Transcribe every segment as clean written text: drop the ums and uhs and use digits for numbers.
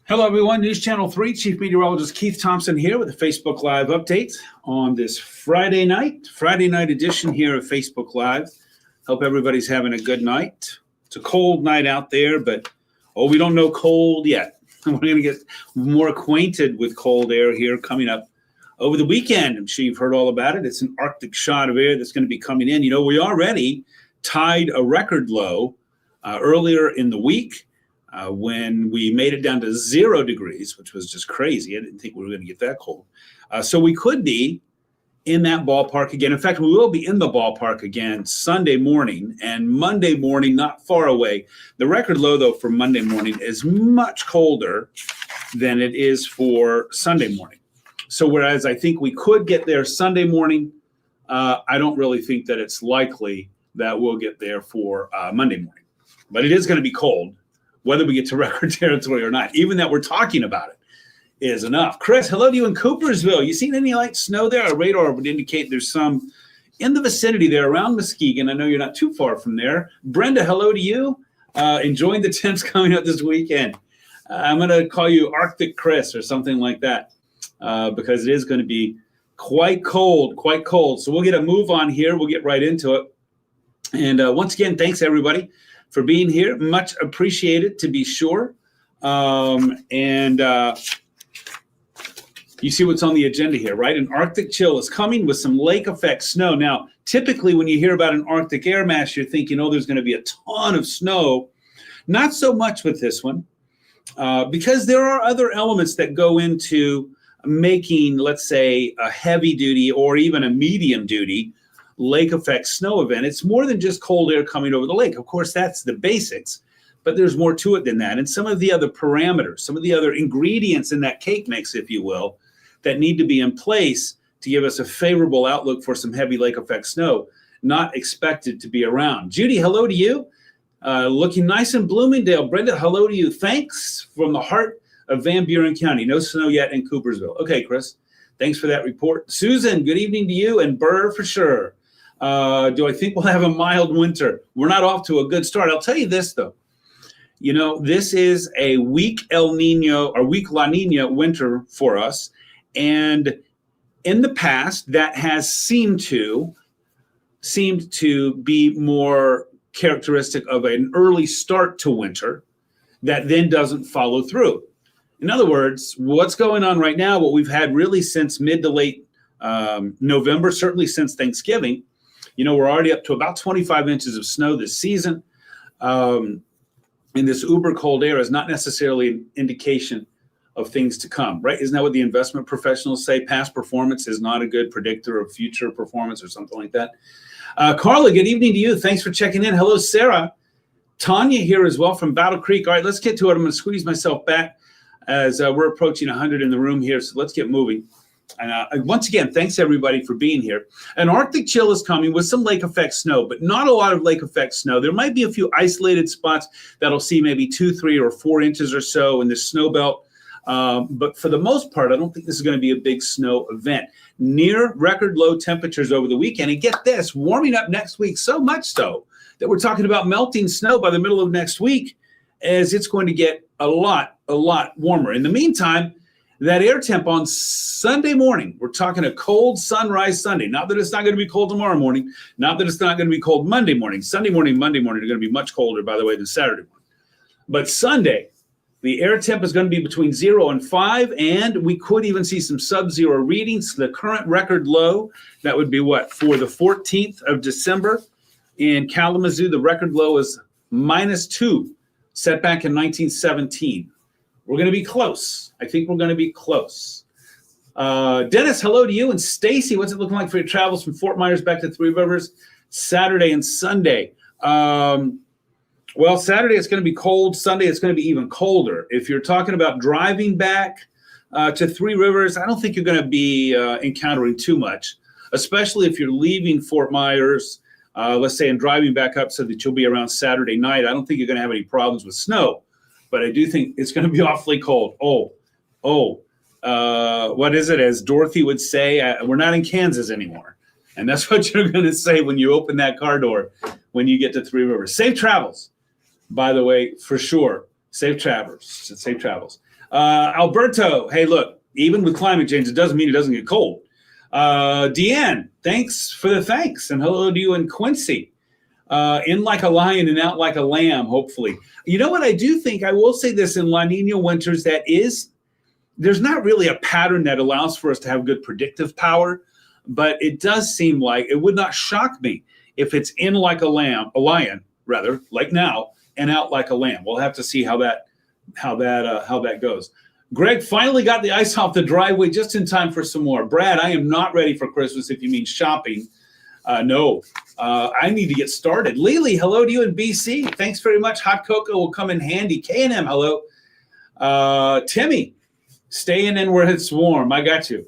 Hello, everyone. News Channel 3, Chief Meteorologist Keith Thompson here with a Facebook Live update on this Friday night edition here of Facebook Live. Hope everybody's having a good night. It's a cold night out there, but, we don't know cold yet. We're going to get more acquainted with cold air here coming up over the weekend. I'm sure you've heard all about it. It's an Arctic shot of air that's going to be coming in. You know, we already tied a record low earlier in the week. When we made it down to 0 degrees, which was just crazy. I didn't think we were going to get that cold. So we could be in that ballpark again. In fact, we will be in the ballpark again Sunday morning and Monday morning, not far away. The record low, though, for Monday morning is much colder than it is for Sunday morning. So whereas I think we could get there Sunday morning, I don't really think that it's likely that we'll get there for Monday morning. But it is going to be cold, whether we get to record territory or not. Even that we're talking about it is enough. Chris, hello to you in Coopersville. You seen any light snow there? Our radar would indicate there's some in the vicinity there around Muskegon. I know you're not too far from there. Brenda, hello to you. Enjoying the temps coming up this weekend. I'm going to call you Arctic Chris or something like that because it is going to be quite cold. So we'll get a move on here. We'll get right into it. And once again, thanks, everybody, for being here. Much appreciated, to be sure. You see what's on the agenda here, right? An Arctic chill is coming with some lake effect snow. Now, typically when you hear about an Arctic air mass, you're thinking, there's going to be a ton of snow. Not so much with this one, because there are other elements that go into making, let's say, a heavy duty or even a medium duty lake effect snow event. It's more than just cold air coming over the lake. Of course, that's the basics, but there's more to it than that. And some of the other parameters, some of the other ingredients in that cake mix, if you will, that need to be in place to give us a favorable outlook for some heavy lake effect snow, not expected to be around. Judy, hello to you. Looking nice in Bloomingdale. Brenda, hello to you. Thanks from the heart of Van Buren County. No snow yet in Coopersville. Okay, Chris, thanks for that report. Susan, good evening to you, and Burr for sure. Do I think we'll have a mild winter? We're not off to a good start. I'll tell you this, though. You know, this is a weak El Nino or weak La Nina winter for us. And in the past, that has seemed to be more characteristic of an early start to winter that then doesn't follow through. In other words, what's going on right now, what we've had really since mid to late November, certainly since Thanksgiving, we're already up to about 25 inches of snow this season. And this uber cold air is not necessarily an indication of things to come, right? Isn't that what the investment professionals say? Past performance is not a good predictor of future performance or something like that. Carla, good evening to you. Thanks for checking in. Hello, Sarah. Tanya here as well from Battle Creek. All right, let's get to it. I'm going to squeeze myself back as we're approaching 100 in the room here. So let's get moving. And once again, thanks everybody for being here. An Arctic chill is coming with some lake effect snow, but not a lot of lake effect snow. There might be a few isolated spots that'll see maybe 2, 3, or 4 inches or so in the snow belt. But for the most part, I don't think this is going to be a big snow event. Near record low temperatures over the weekend. And get this, warming up next week, so much so that we're talking about melting snow by the middle of next week, as it's going to get a lot warmer. In the meantime, that air temp on Sunday morning, we're talking a cold sunrise Sunday. Not that it's not going to be cold tomorrow morning. Not that it's not going to be cold Monday morning. Sunday morning, Monday morning are going to be much colder, by the way, than Saturday morning. But Sunday, the air temp is going to be between 0 and 5, and we could even see some sub-zero readings. The current record low, that would be what? For the 14th of December in Kalamazoo, the record low is -2, set back in 1917. We're going to be close. I think we're going to be close. Dennis, hello to you. And Stacy, what's it looking like for your travels from Fort Myers back to Three Rivers Saturday and Sunday? Well, Saturday it's going to be cold. Sunday it's going to be even colder. If you're talking about driving back to Three Rivers, I don't think you're going to be encountering too much, especially if you're leaving Fort Myers, let's say, and driving back up so that you'll be around Saturday night. I don't think you're going to have any problems with snow. But I do think it's going to be awfully cold. What is it? As Dorothy would say, we're not in Kansas anymore. And that's what you're going to say when you open that car door when you get to Three Rivers. Safe travels, by the way, for sure. Safe travels. Alberto, hey, look, even with climate change, it doesn't mean it doesn't get cold. Deanne, thanks for the thanks. And hello to you and Quincy. In like a lion and out like a lamb, hopefully. You know what I do think? I will say this in La Nina winters, there's not really a pattern that allows for us to have good predictive power, but it does seem like it would not shock me if it's in like a lion, rather, like now, and out like a lamb. We'll have to see how that goes. Greg finally got the ice off the driveway just in time for some more. Brad, I am not ready for Christmas if you mean shopping. No, I need to get started. Lily, hello to you in BC. Thanks very much. Hot cocoa will come in handy. K&M, hello. Timmy, staying in where it's warm. I got you.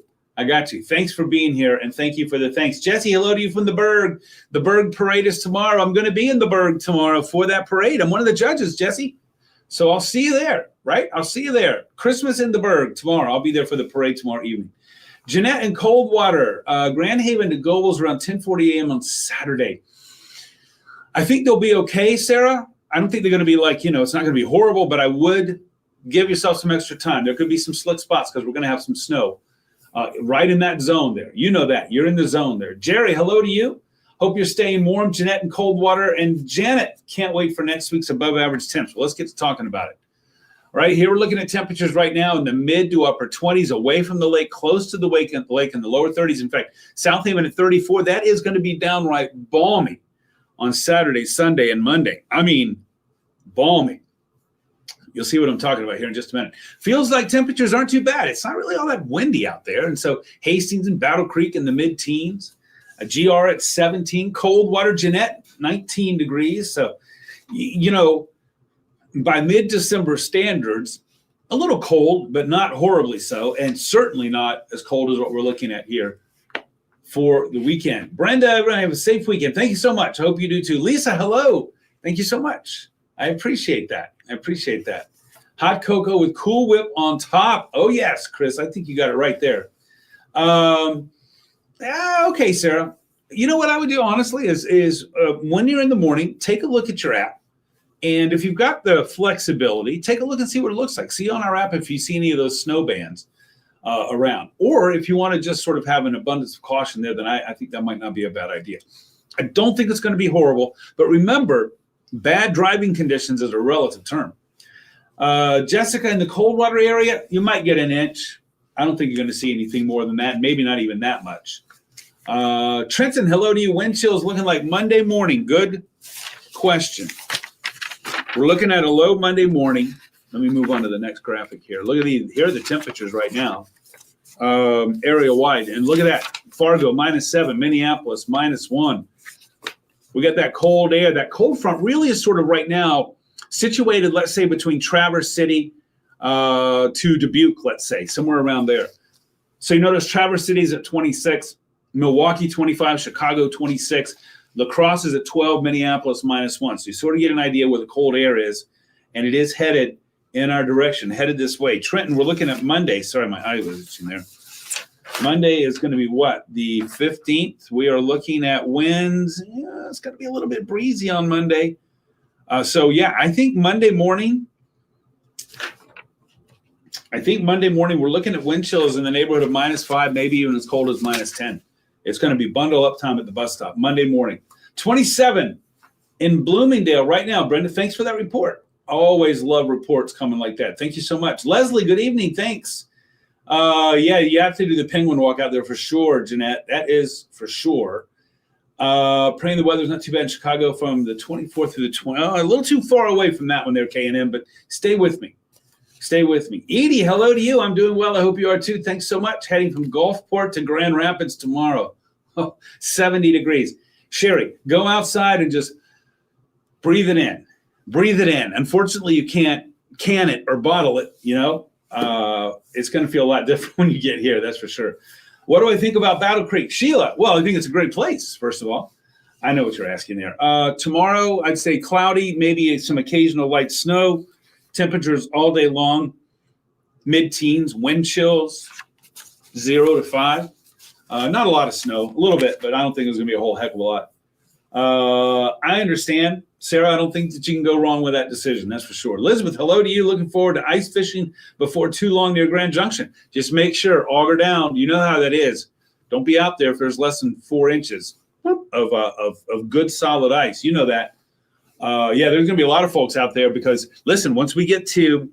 Thanks for being here, and thank you for the thanks. Jesse, hello to you from the Berg. The Berg parade is tomorrow. I'm going to be in the Berg tomorrow for that parade. I'm one of the judges, Jesse. So I'll see you there, right? I'll see you there. Christmas in the Berg tomorrow. I'll be there for the parade tomorrow evening. Jeanette in Coldwater, Grand Haven to Gobles around 10:40 a.m. on Saturday. I think they'll be okay, Sarah. I don't think they're going to be like, it's not going to be horrible, but I would give yourself some extra time. There could be some slick spots because we're going to have some snow right in that zone there. You know that. You're in the zone there. Jerry, hello to you. Hope you're staying warm. Jeanette in Coldwater. And Janet, can't wait for next week's above average temps. Well, let's get to talking about it. Right here, we're looking at temperatures right now in the mid to upper 20s, away from the lake, close to the lake in the lower 30s. In fact, South Haven at 34. That is going to be downright balmy on Saturday, Sunday, and Monday. I mean, balmy. You'll see what I'm talking about here in just a minute. Feels like temperatures aren't too bad. It's not really all that windy out there. And so Hastings and Battle Creek in the mid-teens. A GR at 17. Coldwater, Jeanette, 19 degrees. So, by mid-December standards, a little cold, but not horribly so, and certainly not as cold as what we're looking at here for the weekend. Brenda, everyone have a safe weekend. Thank you so much. I hope you do too. Lisa, hello. Thank you so much. I appreciate that. Hot cocoa with Cool Whip on top. Oh, yes, Chris. I think you got it right there. Okay, Sarah. You know what I would do, honestly, is when you're in the morning, take a look at your app. And if you've got the flexibility, take a look and see what it looks like. See on our app if you see any of those snow bands around. Or if you want to just sort of have an abundance of caution there, then I think that might not be a bad idea. I don't think it's going to be horrible. But remember, bad driving conditions is a relative term. Jessica, in the Coldwater area, you might get an inch. I don't think you're going to see anything more than that, maybe not even that much. Trenton, hello to you. Wind chills looking like Monday morning. Good question. We're looking at a low Monday morning. Let me move on to the next graphic here. Look at here are the temperatures right now, area wide. And look at that. Fargo, -7. Minneapolis, -1. We got that cold air. That cold front really is sort of right now situated, let's say, between Traverse City to Dubuque, let's say, somewhere around there. So you notice Traverse City is at 26, Milwaukee 25, Chicago 26. La Crosse is at 12, Minneapolis -1. So you sort of get an idea where the cold air is, and it is headed in our direction, headed this way. Trenton, we're looking at Monday. Sorry, my eye was itching there. Monday is going to be what? The 15th. We are looking at winds. Yeah, it's going to be a little bit breezy on Monday. I think Monday morning, we're looking at wind chills in the neighborhood of -5, maybe even as cold as -10. It's going to be bundle up time at the bus stop Monday morning. 27 in Bloomingdale right now. Brenda, thanks for that report. Always love reports coming like that. Thank you so much. Leslie, good evening. Thanks. You have to do the penguin walk out there for sure, Jeanette. That is for sure. Praying the weather's not too bad in Chicago from the 24th through the 20th. A little too far away from that one there, K&M, but stay with me. Edie, hello to you. I'm doing well. I hope you are too. Thanks so much. Heading from Gulfport to Grand Rapids tomorrow. 70 degrees. Sherry, go outside and just breathe it in. Unfortunately, you can't can it or bottle it, It's going to feel a lot different when you get here, that's for sure. What do I think about Battle Creek? Sheila, well, I think it's a great place, first of all. I know what you're asking there. Tomorrow, I'd say cloudy, maybe some occasional light snow. Temperatures all day long, mid-teens, wind chills, 0 to 5. Not a lot of snow, a little bit, but I don't think there's going to be a whole heck of a lot. I understand Sarah, I don't think that you can go wrong with that decision. That's for sure. Elizabeth, hello to you. Looking forward to ice fishing before too long near Grand Junction. Just make sure, auger down. You know how that is. Don't be out there if there's less than 4 inches of good solid ice. You know that. Yeah, there's going to be a lot of folks out there because, listen, once we get to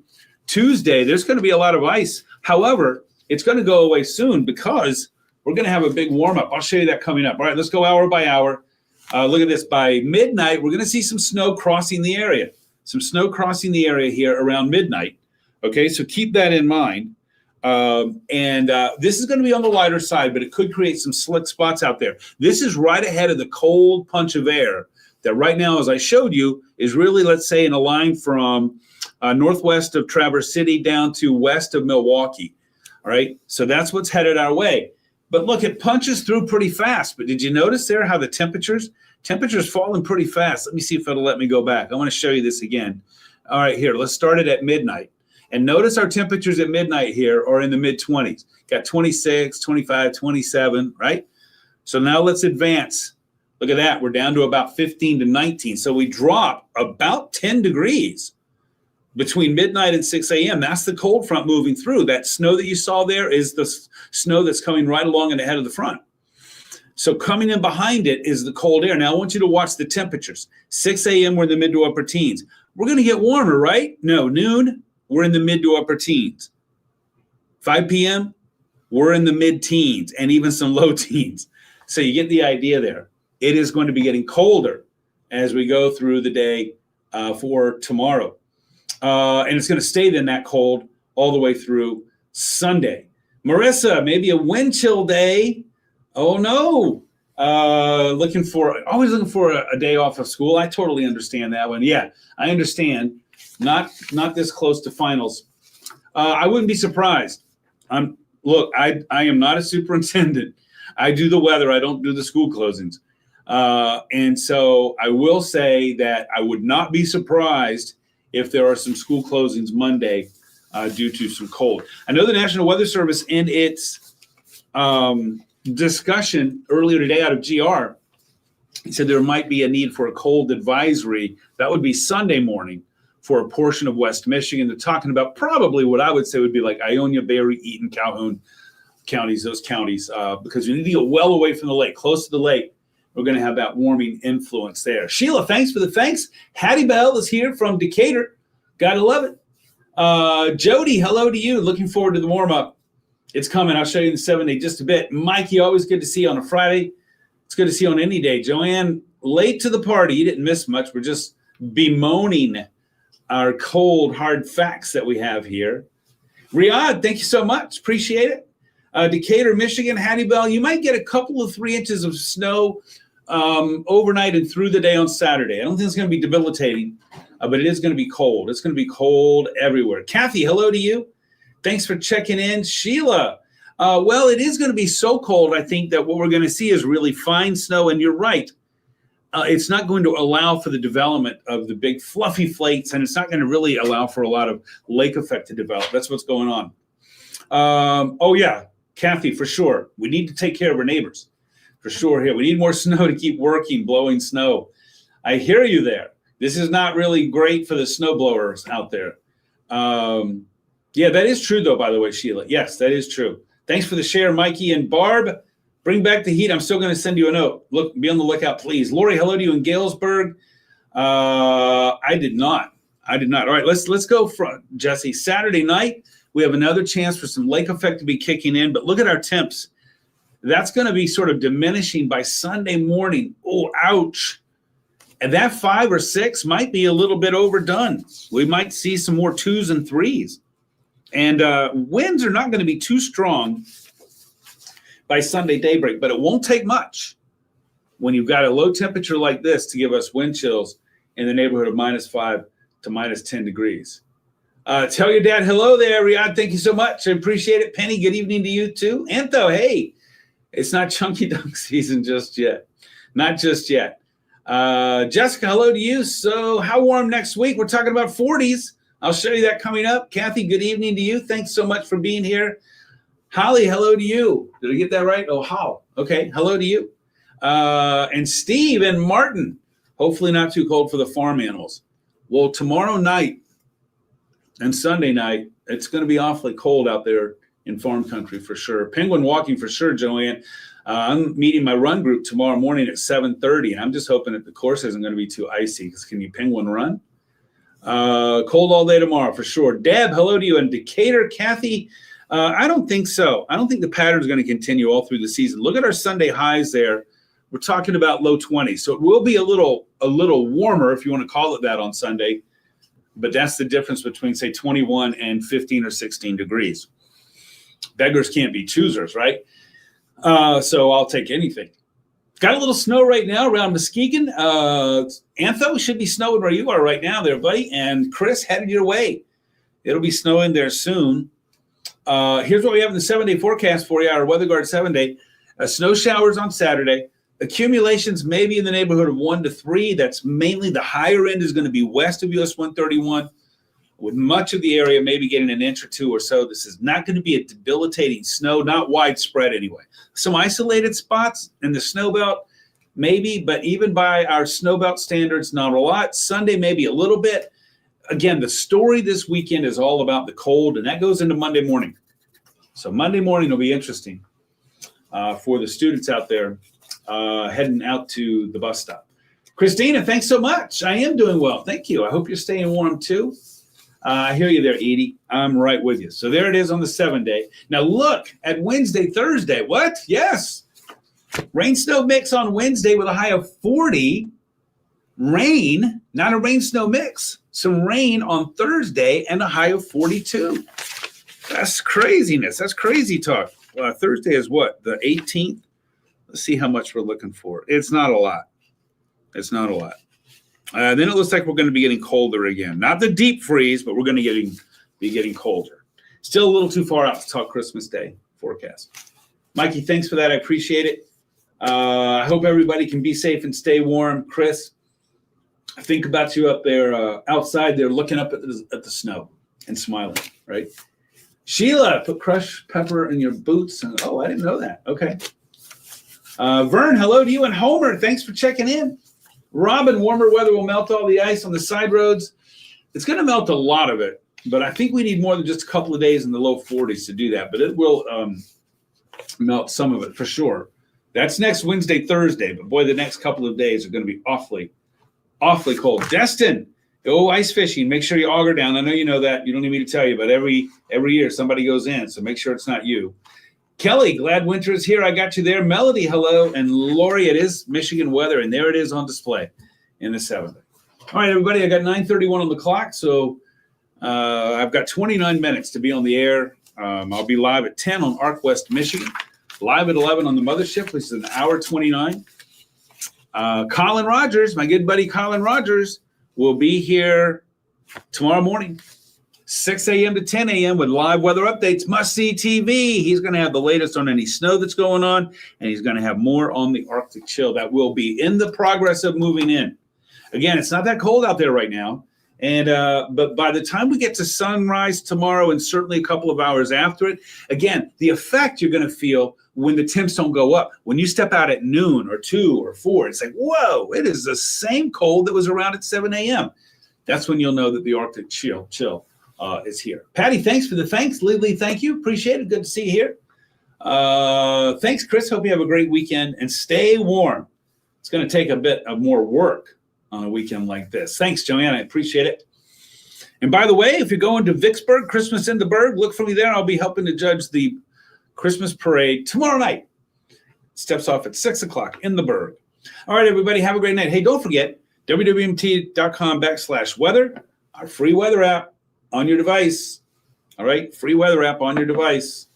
Tuesday, there's going to be a lot of ice. However, it's going to go away soon because we're going to have a big warm-up. I'll show you that coming up. All right, let's go hour by hour. Look at this. By midnight, we're going to see some snow crossing the area. Some snow crossing the area here around midnight. Okay, so keep that in mind. This is going to be on the lighter side, but it could create some slick spots out there. This is right ahead of the cold punch of air that right now, as I showed you, is really, let's say, in a line from northwest of Traverse City down to west of Milwaukee. All right, so that's what's headed our way. But look, it punches through pretty fast. But did you notice there how the temperatures falling pretty fast? Let me see if it'll let me go back. I want to show you this again. All right, here, let's start it at midnight. And notice our temperatures at midnight here are in the mid-20s. Got 26, 25, 27, right? So now let's advance. Look at that. We're down to about 15 to 19. So we drop about 10 degrees between midnight and 6 a.m. That's the cold front moving through. That snow that you saw there is the snow that's coming right along and ahead of the front. So coming in behind it is the cold air. Now I want you to watch the temperatures. 6 a.m. we're in the mid to upper teens. We're going to get warmer, right? No, noon, we're in the mid to upper teens. 5 p.m., we're in the mid-teens and even some low teens. So you get the idea there. It is going to be getting colder as we go through the day for tomorrow. And it's going to stay then that cold all the way through Sunday. Marissa, maybe a wind chill day. Oh, no. Always looking for a day off of school. I totally understand that one. Yeah, I understand. Not this close to finals. I wouldn't be surprised. Look, I am not a superintendent. I do the weather. I don't do the school closings. And so I will say that I would not be surprised if there are some school closings Monday due to some cold. I know the National Weather Service in its discussion earlier today out of GR, he said there might be a need for a cold advisory. That would be Sunday morning for a portion of West Michigan. They're talking about probably what I would say would be like Ionia, Berry, Eaton, Calhoun counties, those counties, because you need to get well away from the lake, close to the lake. We're going to have that warming influence there. Sheila, thanks for the thanks. Hattie Bell is here from Decatur. Gotta love it. Jody, hello to you. Looking forward to the warm-up. It's coming. I'll show you in the 7-day just a bit. Mikey, always good to see you on a Friday. It's good to see you on any day. Joanne, late to the party. You didn't miss much. We're just bemoaning our cold, hard facts that we have here. Riyadh, thank you so much. Appreciate it. Decatur, Michigan, Hattie Bell, you might get a couple of 3 inches of snow overnight and through the day on Saturday. I don't think it's going to be debilitating, but it is going to be cold. It's going to be cold everywhere. Kathy, hello to you. Thanks for checking in. Sheila, well, it is going to be so cold, I think, that what we're going to see is really fine snow. And you're right. It's not going to allow for the development of the big fluffy flakes, and it's not going to really allow for a lot of lake effect to develop. That's what's going on. Oh, yeah, Kathy, for sure. We need to take care of our neighbors. For sure here. We need more snow to keep working, blowing snow. I hear you there. This is not really great for the snow blowers out there. Yeah, that is true, though, by the way, Sheila. Yes, that is true. Thanks for the share, Mikey and Barb. Bring back the heat. I'm still going to send you a note. Look, be on the lookout, please. Lori, hello to you in Galesburg. I did not. All right, let's go for Jesse. Saturday night, we have another chance for some lake effect to be kicking in. But look at our temps. That's going to be sort of diminishing by Sunday morning. Oh, ouch. And that 5 or 6 might be a little bit overdone. We might see some more 2s and 3s. And winds are not going to be too strong by Sunday daybreak, but it won't take much when you've got a low temperature like this to give us wind chills in the neighborhood of -5 to -10 degrees. Tell your dad hello there, Riyadh. Thank you so much. I appreciate it. Penny, good evening to you too. Antho, hey, it's not chunky dunk season just yet. Not just yet. Jessica, hello to you. So how warm next week? We're talking about 40s. I'll show you that coming up. Kathy, good evening to you. Thanks so much for being here. Holly, hello to you. Did I get that right? Oh, how? Okay, hello to you. And Steve and Martin, Hopefully not too cold for the farm animals. Well, tomorrow night and Sunday night, it's going to be awfully cold out there in farm country for sure. Penguin walking for sure, Joanne. I'm meeting my run group tomorrow morning at 7:30, and I'm just hoping that the course isn't going to be too icy, because can you penguin run? Cold all day tomorrow for sure. Deb, hello to you. And Decatur, Kathy, I don't think so. I don't think the pattern is going to continue all through the season. Look at our Sunday highs there. We're talking about low 20s. So it will be a little warmer, if you want to call it that, on Sunday. But that's the difference between, say, 21 and 15 or 16 degrees. Beggars can't be choosers, right? So I'll take anything. Got a little snow right now around Muskegon. Antho, should be snowing where you are right now there, buddy. And Chris, headed your way. It'll be snowing there soon. Here's what we have in the 7-day forecast for you, our Weather Guard 7-day. Snow showers on Saturday. Accumulations maybe in the neighborhood of 1 to 3. That's mainly the higher end is going to be west of US 131, with much of the area maybe getting an inch or two or so. This is not going to be a debilitating snow, not widespread anyway. Some isolated spots in the snow belt, maybe, but even by our snow belt standards, not a lot. Sunday, maybe a little bit. Again, the story this weekend is all about the cold, and that goes into Monday morning. So Monday morning will be interesting for the students out there heading out to the bus stop. Christina, thanks so much. I am doing well. Thank you. I hope you're staying warm too. I hear you there, Edie. I'm right with you. So there it is on the 7-day. Now look at Wednesday, Thursday. What? Yes. Rain snow mix on Wednesday with a high of 40. Rain, not a rain snow mix. Some rain on Thursday and a high of 42. That's craziness. That's crazy talk. Thursday is what? The 18th? Let's see how much we're looking for. It's not a lot. It's not a lot. Then it looks like we're going to be getting colder again. Not the deep freeze, but we're going to be getting colder. Still a little too far out to talk Christmas Day forecast. Mikey, thanks for that. I appreciate it. I hope everybody can be safe and stay warm. Chris, I think about you up there outside there looking up at the snow and smiling, right? Sheila, put crushed pepper in your boots. And, oh, I didn't know that. Okay. Vern, hello to you. And Homer, thanks for checking in. Robin, warmer weather will melt all the ice on the side roads. It's going to melt a lot of it, but I think we need more than just a couple of days in the low 40s to do that. But it will melt some of it for sure. That's next Wednesday, Thursday. But boy, the next couple of days are going to be awfully cold. Destin, go ice fishing. Make sure you auger down. I know you know that. You don't need me to tell you, but every year somebody goes in, so make sure it's not you. Kelly, glad winter is here. I got you there. Melody, hello. And Lori, it is Michigan weather, and there it is on display in the 7th. All right, everybody, I got 9:31 on the clock, so I've got 29 minutes to be on the air. I'll be live at 10 on Arc West, Michigan, live at 11 on the mothership, which is an hour 29. Colin Rogers, my good buddy Colin Rogers, will be here tomorrow morning, 6 a.m. to 10 a.m. with live weather updates, must-see TV. He's going to have the latest on any snow that's going on, and he's going to have more on the Arctic chill that will be in the progress of moving in. Again, it's not that cold out there right now, and but by the time we get to sunrise tomorrow and certainly a couple of hours after it, again, the effect you're going to feel when the temps don't go up. When you step out at noon or 2 or 4, it's like, whoa, it is the same cold that was around at 7 a.m. That's when you'll know that the Arctic chill is here. Patty, thanks for the thanks. Lily, thank you. Appreciate it. Good to see you here. Thanks, Chris. Hope you have a great weekend and stay warm. It's going to take a bit of more work on a weekend like this. Thanks, Joanne. I appreciate it. And by the way, if you're going to Vicksburg, Christmas in the Burg, look for me there. I'll be helping to judge the Christmas parade tomorrow night. Steps off at 6 o'clock in the Burg. All right, everybody, have a great night. Hey, don't forget, WWMT.com/weather, our free weather app on your device. All right, free weather app on your device.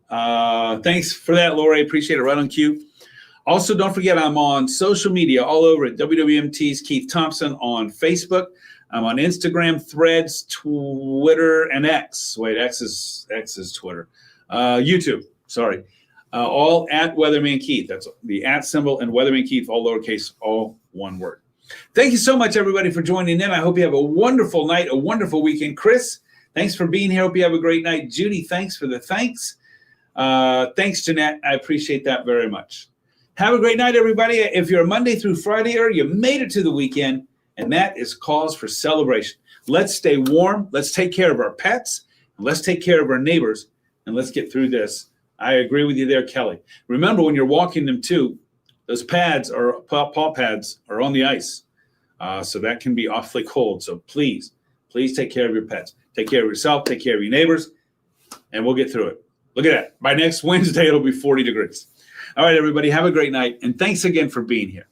Thanks for that, Lori. Appreciate it. Right on cue. Also, don't forget, I'm on social media all over at WWMT's Keith Thompson on Facebook. I'm on Instagram, Threads, Twitter, and X. Wait, X is Twitter. YouTube, sorry. All at Weatherman Keith. That's the at symbol and Weatherman Keith, all lowercase, all one word. Thank you so much, everybody, for joining in. I hope you have a wonderful night, a wonderful weekend. Chris, thanks for being here. Hope you have a great night. Judy, thanks for the thanks. Thanks, Jeanette. I appreciate that very much. Have a great night, everybody. If you're a Monday through Friday-er, you made it to the weekend, and that is cause for celebration. Let's stay warm. Let's take care of our pets. Let's take care of our neighbors, and let's get through this. I agree with you there, Kelly. Remember, when you're walking them too, those pads or paw pads are on the ice. So that can be awfully cold. So please take care of your pets. Take care of yourself. Take care of your neighbors, and we'll get through it. Look at that. By next Wednesday, it'll be 40 degrees. All right, everybody, have a great night, and thanks again for being here.